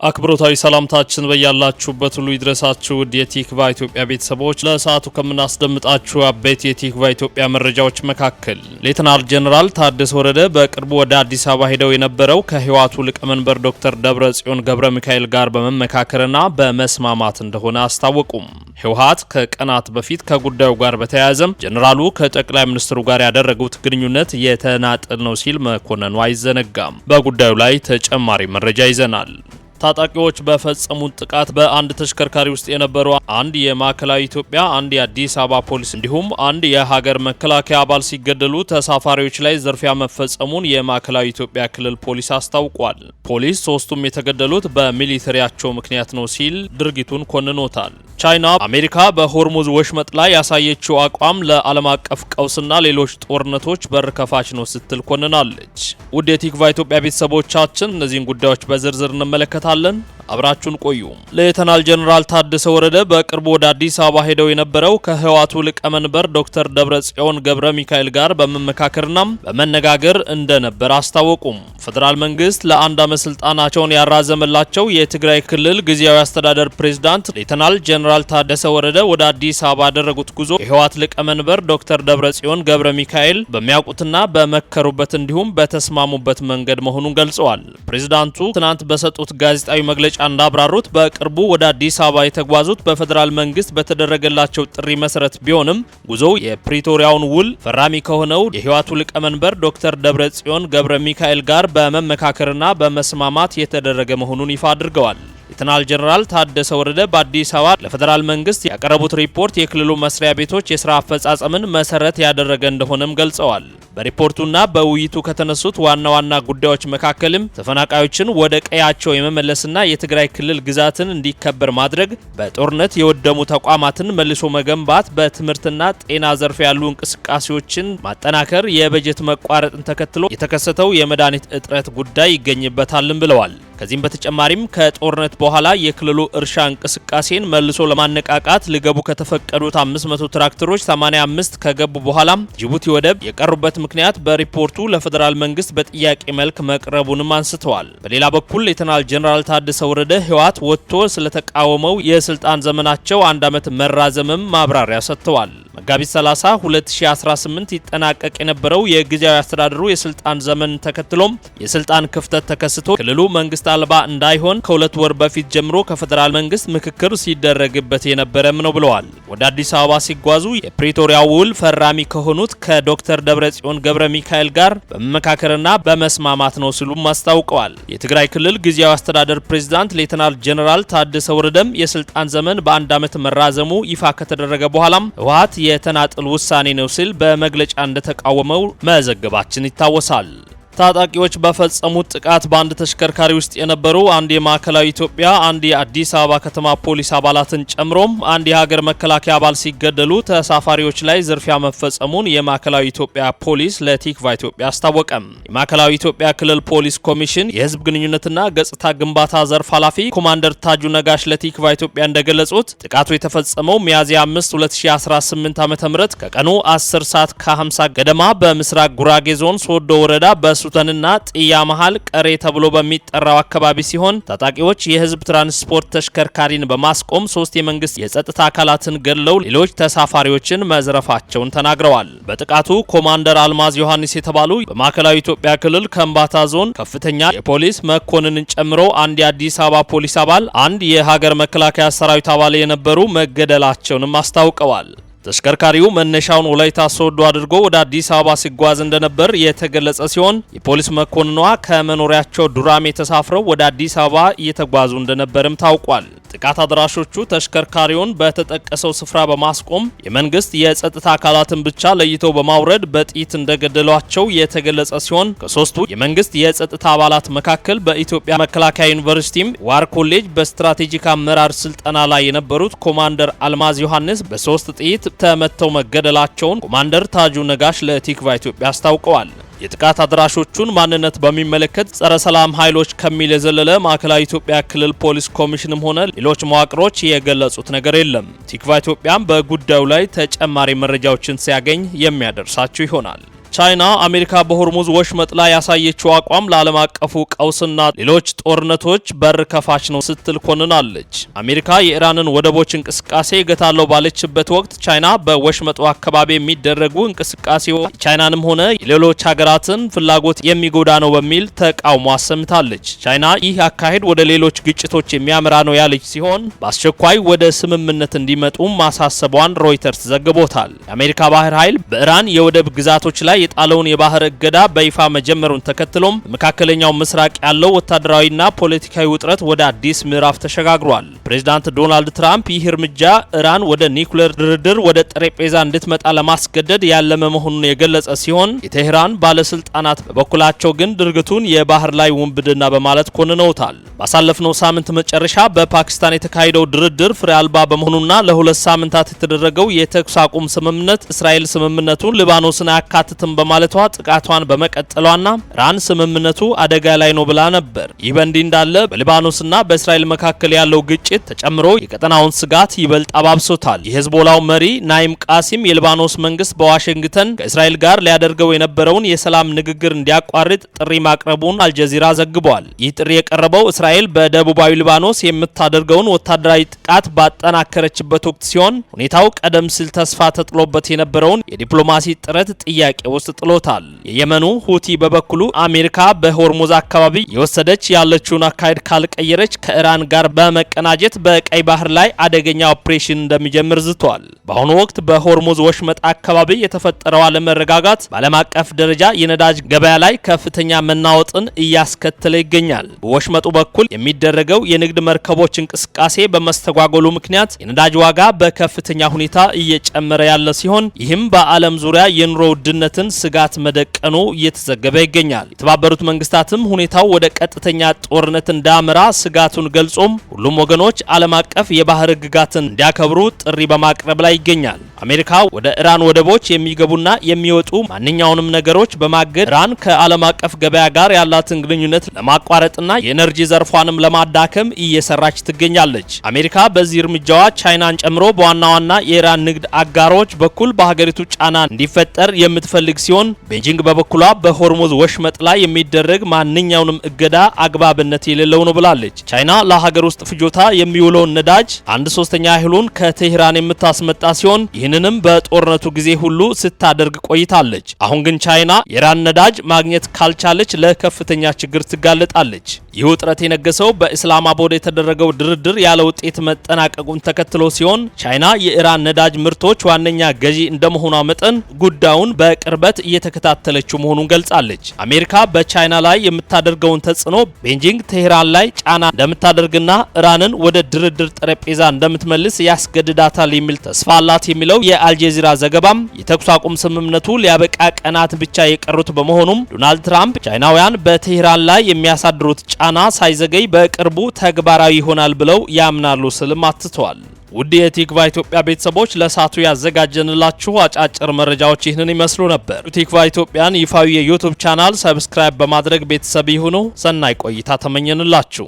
አክብሮታዊ ሰላምታችን በያላችሁበት ሁሉ ይድረሳችሁ። የቲክቫ ኢትዮጵያ ቤተሰቦች ለሰዓቱ ከምናስደምጣችሁ አበይት የቲክቫ ኢትዮጵያ መረጃዎች መካከል ሌተናል ጀነራል ታደሰ ወረደ በቅርቡ ወደ አዲስ አበባ ሄደው የነበረው ከህወሓቱ ሊቀመንበር ዶክተር ደብረጽዮን ገብረ ሚካኤል ጋር በመመካከርና በመስማማት እንደሆነ አስታወቁም። ህወሓት ከቀናት በፊት ከጉዳዩ ጋር በተያያዘም ጀነራሉ ከጠቅላይ ሚኒስትሩ ጋር ያደረጉት ግንኙነት የተናጠል ነው ሲል መኮንኑ አይዘነጋም። በጉዳዩ ላይ ተጨማሪ መረጃ ይዘናል። ታጣቂዎች በፈጸሙት ጥቃት በአንድ ተሽከርካሪ ውስጥ የነበሩ አንድ የማዕከላዊ ኢትዮጵያ፣ አንድ የአዲስ አበባ ፖሊስ እንዲሁም አንድ የሀገር መከላከያ አባል ሲገደሉ ተሳፋሪዎች ላይ ዝርፊያ መፈጸሙን የማዕከላዊ ኢትዮጵያ ክልል ፖሊስ አስታውቋል። ፖሊስ ሶስቱም የተገደሉት በሚሊተሪያቸው ምክንያት ነው ሲል ድርጊቱን ኮንኖታል። ቻይና አሜሪካ በሆርሙዝ ወሽመጥ ላይ ያሳየችው አቋም ለዓለም አቀፍ ቀውስና ሌሎች ጦርነቶች በር ከፋች ነው ስትል ኮንናለች። ውድ የቲክቫ ኢትዮጵያ ቤተሰቦቻችን እነዚህን ጉዳዮች በዝርዝር እንመለከታለን። አብራችሁን ቆዩ። ሌተናል ጀነራል ታደሰ ወረደ በቅርቡ ወደ አዲስ አበባ ሄደው የነበረው ከህወሓቱ ሊቀመንበር ዶክተር ደብረጽዮን ገብረ ሚካኤል ጋር በመመካከርና በመነጋገር እንደነበር አስታወቁም። ፌደራል መንግስት ለአንድ ዓመት ስልጣናቸውን ያራዘመላቸው የትግራይ ክልል ጊዜያዊ አስተዳደር ፕሬዝዳንት ሌተናል ጀነራል ታደሰ ወረደ ወደ አዲስ አበባ ያደረጉት ጉዞ የህወሓት ሊቀመንበር ዶክተር ደብረጽዮን ገብረ ሚካኤል በሚያውቁትና በመከሩበት እንዲሁም በተስማሙበት መንገድ መሆኑን ገልጸዋል። ፕሬዝዳንቱ ትናንት በሰጡት ጋዜጣዊ መግለጫ እንዳብራሩት በቅርቡ ወደ አዲስ አበባ የተጓዙት በፌደራል መንግስት በተደረገላቸው ጥሪ መሰረት ቢሆንም ጉዞው የፕሪቶሪያውን ውል ፈራሚ ከሆነው የህወሓቱ ሊቀመንበር ዶክተር ደብረጽዮን ገብረ ሚካኤል ጋር በመመካከርና በመስማማት የተደረገ መሆኑን ይፋ አድርገዋል። ሌተናል ጀነራል ታደሰ ወረደ በአዲስ አበባ ለፌደራል መንግስት ያቀረቡት ሪፖርት የክልሉ መስሪያ ቤቶች የስራ አፈጻጸምን መሰረት ያደረገ እንደሆነም ገልጸዋል። በሪፖርቱና በውይይቱ ከተነሱት ዋና ዋና ጉዳዮች መካከልም ተፈናቃዮችን ወደ ቀያቸው የመመለስና የትግራይ ክልል ግዛትን እንዲከበር ማድረግ፣ በጦርነት የወደሙ ተቋማትን መልሶ መገንባት፣ በትምህርትና ጤና ዘርፍ ያሉ እንቅስቃሴዎችን ማጠናከር፣ የበጀት መቋረጥን ተከትሎ የተከሰተው የመድኃኒት እጥረት ጉዳይ ይገኝበታልም ብለዋል። ከዚህም በተጨማሪም ከጦርነት በኋላ የክልሉ እርሻ እንቅስቃሴን መልሶ ለማነቃቃት ሊገቡ ከተፈቀዱት 500 ትራክተሮች 85 ከገቡ በኋላ ጅቡቲ ወደብ የቀሩበት ምክንያት በሪፖርቱ ለፌደራል መንግስት በጥያቄ መልክ መቅረቡንም አንስተዋል። በሌላ በኩል ሌተናል ጀነራል ታደሰ ወረደ ህወሓት ወጥቶ ስለተቃወመው የስልጣን ዘመናቸው አንድ ዓመት መራዘምም ማብራሪያ ሰጥተዋል። መጋቢት 30 2018 ይጠናቀቅ የነበረው የጊዜያዊ አስተዳደሩ የስልጣን ዘመን ተከትሎም የስልጣን ክፍተት ተከስቶ ክልሉ መንግስት አልባ እንዳይሆን ከሁለት ወር በፊት ጀምሮ ከፌደራል መንግስት ምክክር ሲደረግበት የነበረም ነው ብለዋል። ወደ አዲስ አበባ ሲጓዙ የፕሪቶሪያው ውል ፈራሚ ከሆኑት ከዶክተር ደብረጽዮን ገብረ ሚካኤል ጋር በመመካከርና በመስማማት ነው ሲሉም አስታውቀዋል። የትግራይ ክልል ጊዜያዊ አስተዳደር ፕሬዝዳንት ሌተናል ጀነራል ታደሰ ወረደም የስልጣን ዘመን በአንድ ዓመት መራዘሙ ይፋ ከተደረገ በኋላም ህወሓት የተናጥል ውሳኔ ነው ሲል በመግለጫ እንደተቃወመው መዘገባችን ይታወሳል። ታጣቂዎች በፈጸሙት ጥቃት በአንድ ተሽከርካሪ ውስጥ የነበሩ አንድ የማዕከላዊ ኢትዮጵያ፣ አንድ የአዲስ አበባ ከተማ ፖሊስ አባላትን ጨምሮም አንድ የሀገር መከላከያ አባል ሲገደሉ ተሳፋሪዎች ላይ ዝርፊያ መፈጸሙን የማዕከላዊ ኢትዮጵያ ፖሊስ ለቲክቫ ኢትዮጵያ አስታወቀም። የማዕከላዊ ኢትዮጵያ ክልል ፖሊስ ኮሚሽን የህዝብ ግንኙነትና ገጽታ ግንባታ ዘርፍ ኃላፊ ኮማንደር ታጁ ነጋሽ ለቲክቫ ኢትዮጵያ እንደገለጹት ጥቃቱ የተፈጸመው ሚያዝያ 5 2018 ዓ.ም ከቀኑ 10 ሰዓት ከ50 ገደማ በምስራቅ ጉራጌ ዞን ሶዶ ወረዳ ሱተንና ጥያ መሃል ቀሬ ተብሎ በሚጠራው አካባቢ ሲሆን ታጣቂዎች የህዝብ ትራንስፖርት ተሽከርካሪን በማስቆም 3 የመንግስት የጸጥታ አካላትን ገድለው ሌሎች ተሳፋሪዎችን መዝረፋቸውን ተናግረዋል። በጥቃቱ ኮማንደር አልማዝ ዮሐንስ የተባሉ በማዕከላዊ ኢትዮጵያ ክልል ከምባታ ዞን ከፍተኛ የፖሊስ መኮንንን ጨምሮ አንድ የአዲስ አበባ ፖሊስ አባል፣ አንድ የሀገር መከላከያ ሰራዊት አባል የነበሩ መገደላቸውንም አስታውቀዋል። ተሽከርካሪው መነሻውን ወላይታ ሶዶ አድርጎ ወደ አዲስ አበባ ሲጓዝ እንደነበር የተገለጸ ሲሆን የፖሊስ መኮንኗ ከመኖሪያቸው ዱራሜ ተሳፍረው ወደ አዲስ አበባ እየተጓዙ እንደነበርም ታውቋል። ጥቃት አድራሾቹ ተሽከርካሪውን በተጠቀሰው ስፍራ በማስቆም የመንግስት የጸጥታ አካላትን ብቻ ለይተው በማውረድ በጥይት እንደገደሏቸው የተገለጸ ሲሆን ከሶስቱ የመንግስት የጸጥታ አባላት መካከል በኢትዮጵያ መከላከያ ዩኒቨርሲቲም ዋር ኮሌጅ በስትራቴጂክ አመራር ስልጠና ላይ የነበሩት ኮማንደር አልማዝ ዮሐንስ በ3 ጥይት ተመተው መገደላቸውን ኮማንደር ታጁ ነጋሽ ለቲክቫ ኢትዮጵያ አስታውቀዋል። የጥቃት አድራሾቹን ማንነት በሚመለከት ጸረ ሰላም ኃይሎች ከሚል የዘለለ ማዕከላዊ ኢትዮጵያ ክልል ፖሊስ ኮሚሽንም ሆነ ሌሎች መዋቅሮች የገለጹት ነገር የለም። ቲክቫ ኢትዮጵያም በጉዳዩ ላይ ተጨማሪ መረጃዎችን ሲያገኝ የሚያደርሳችሁ ይሆናል። ቻይና አሜሪካ በሆርሙዝ ወሽመጥ ላይ ያሳየችው አቋም ለዓለም አቀፉ ቀውስና ሌሎች ጦርነቶች በር ከፋች ነው ስትል ኮንናለች። አሜሪካ የኢራንን ወደቦች እንቅስቃሴ ገታለው ባለችበት ወቅት ቻይና በወሽመጡ አካባቢ የሚደረጉ እንቅስቃሴዎች ቻይናንም ሆነ የሌሎች ሀገራትን ፍላጎት የሚጎዳ ነው በሚል ተቃውሞ አሰምታለች። ቻይና ይህ አካሄድ ወደ ሌሎች ግጭቶች የሚያመራ ነው ያለች ሲሆን በአስቸኳይ ወደ ስምምነት እንዲመጡ ማሳሰቧን ሮይተርስ ዘግቦታል። የአሜሪካ ባህር ኃይል በኢራን የወደብ ግዛቶች ላይ የጣለውን የባህር እገዳ በይፋ መጀመሩን ተከትሎም በመካከለኛው ምስራቅ ያለው ወታደራዊና ፖለቲካዊ ውጥረት ወደ አዲስ ምዕራፍ ተሸጋግሯል። ፕሬዝዳንት ዶናልድ ትራምፕ ይህ እርምጃ ኢራን ወደ ኒውክሌር ድርድር ወደ ጠረጴዛ እንድትመጣ ለማስገደድ ያለመ መሆኑን የገለጸ ሲሆን የቴህራን ባለስልጣናት በበኩላቸው ግን ድርጊቱን የባህር ላይ ውንብድና በማለት ኮንነውታል። ባሳለፍነው ሳምንት መጨረሻ በፓኪስታን የተካሄደው ድርድር ፍሬ አልባ በመሆኑና ለሁለት ሳምንታት የተደረገው የተኩስ አቁም ስምምነት እስራኤል ስምምነቱን ሊባኖስን አያካትትም በማለቷ ጥቃቷን በመቀጠሏና ኢራን ስምምነቱ አደጋ ላይ ነው ብላ ነበር። ይህ በእንዲህ እንዳለ በሊባኖስና በእስራኤል መካከል ያለው ግጭት ተጨምሮ የቀጠናውን ስጋት ይበልጥ አባብሶታል። የሂዝቦላው መሪ ናይም ቃሲም የሊባኖስ መንግስት በዋሽንግተን ከእስራኤል ጋር ሊያደርገው የነበረውን የሰላም ንግግር እንዲያቋርጥ ጥሪ ማቅረቡን አልጀዚራ ዘግቧል። ይህ ጥሪ የቀረበው እስራኤል በደቡባዊ ሊባኖስ የምታደርገውን ወታደራዊ ጥቃት ባጠናከረችበት ወቅት ሲሆን ሁኔታው ቀደም ሲል ተስፋ ተጥሎበት የነበረውን የዲፕሎማሲ ጥረት ጥያቄ ውስጥ ጥሎታል። የየመኑ ሁቲ በበኩሉ አሜሪካ በሆርሙዝ አካባቢ የወሰደች ያለችውን አካሄድ ካልቀየረች ከኢራን ጋር በመቀናጀት በቀይ ባህር ላይ አደገኛ ኦፕሬሽን እንደሚጀምር ዝቷል። በአሁኑ ወቅት በሆርሙዝ ወሽመጥ አካባቢ የተፈጠረው አለመረጋጋት በዓለም አቀፍ ደረጃ የነዳጅ ገበያ ላይ ከፍተኛ መናወጥን እያስከተለ ይገኛል። በወሽመጡ በኩል የሚደረገው የንግድ መርከቦች እንቅስቃሴ በመስተጓጎሉ ምክንያት የነዳጅ ዋጋ በከፍተኛ ሁኔታ እየጨመረ ያለ ሲሆን ይህም በዓለም ዙሪያ የኑሮ ውድነትን ስጋት መደቀኑ እየተዘገበ ይገኛል። የተባበሩት መንግስታትም ሁኔታው ወደ ቀጥተኛ ጦርነት እንዳያመራ ስጋቱን ገልጾም ሁሉም ወገኖች ዓለም አቀፍ የባህር ሕግጋትን እንዲያከብሩ ጥሪ በማቅረብ ላይ ይገኛል። አሜሪካ ወደ ኢራን ወደቦች የሚገቡና የሚወጡ ማንኛውንም ነገሮች በማገድ ኢራን ከዓለም አቀፍ ገበያ ጋር ያላትን ግንኙነት ለማቋረጥና የኤነርጂ ዘርፏንም ለማዳከም እየሰራች ትገኛለች። አሜሪካ በዚህ እርምጃዋ ቻይናን ጨምሮ በዋና ዋና የኢራን ንግድ አጋሮች በኩል በሀገሪቱ ጫና እንዲፈጠር የምትፈልግ ሲሆን ቤጂንግ በበኩሏ በሆርሙዝ ወሽመጥ ላይ የሚደረግ ማንኛውንም እገዳ አግባብነት የሌለው ነው ብላለች። ቻይና ለሀገር ውስጥ ፍጆታ የሚውለውን ነዳጅ 1/3 ያህሉን ከቴህራን የምታስመጣ ሲሆን ይህንንም በጦርነቱ ጊዜ ሁሉ ስታደርግ ቆይታለች። አሁን ግን ቻይና የኢራን ነዳጅ ማግኘት ካልቻለች ለከፍተኛ ችግር ትጋለጣለች። ይህ ውጥረት የነገሰው በኢስላማባድ የተደረገው ድርድር ያለ ውጤት መጠናቀቁን ተከትሎ ሲሆን ቻይና የኢራን ነዳጅ ምርቶች ዋነኛ ገዢ እንደመሆኗ መጠን ጉዳዩን በቅርበት እየተከታተለችው መሆኑን ገልጻለች። አሜሪካ በቻይና ላይ የምታደርገውን ተጽዕኖ ቤጂንግ ቴህራን ላይ ጫና እንደምታደርግና ኢራንን ወደ ድርድር ጠረጴዛ እንደምትመልስ ያስገድዳታል የሚል ተስፋ አላት የሚለው የአልጀዚራ ዘገባም የተኩስ አቁም ስምምነቱ ሊያበቃ ቀናት ብቻ የቀሩት በመሆኑም ዶናልድ ትራምፕ ቻይናውያን በቴህራን ላይ የሚያሳድሩት ጫና ሳይዘገይ በቅርቡ ተግባራዊ ይሆናል ብለው ያምናሉ ስልም አትተዋል። ውድ የቲክቫ ኢትዮጵያ ቤተሰቦች ለሳቱ ያዘጋጀንላችሁ አጫጭር መረጃዎች ይህንን ይመስሉ ነበር። ቲክቫ ኢትዮጵያን ይፋዊ የዩቲዩብ ቻናል ሰብስክራይብ በማድረግ ቤተሰብ ይሁኑ። ሰናይ ቆይታ ተመኘንላችሁ።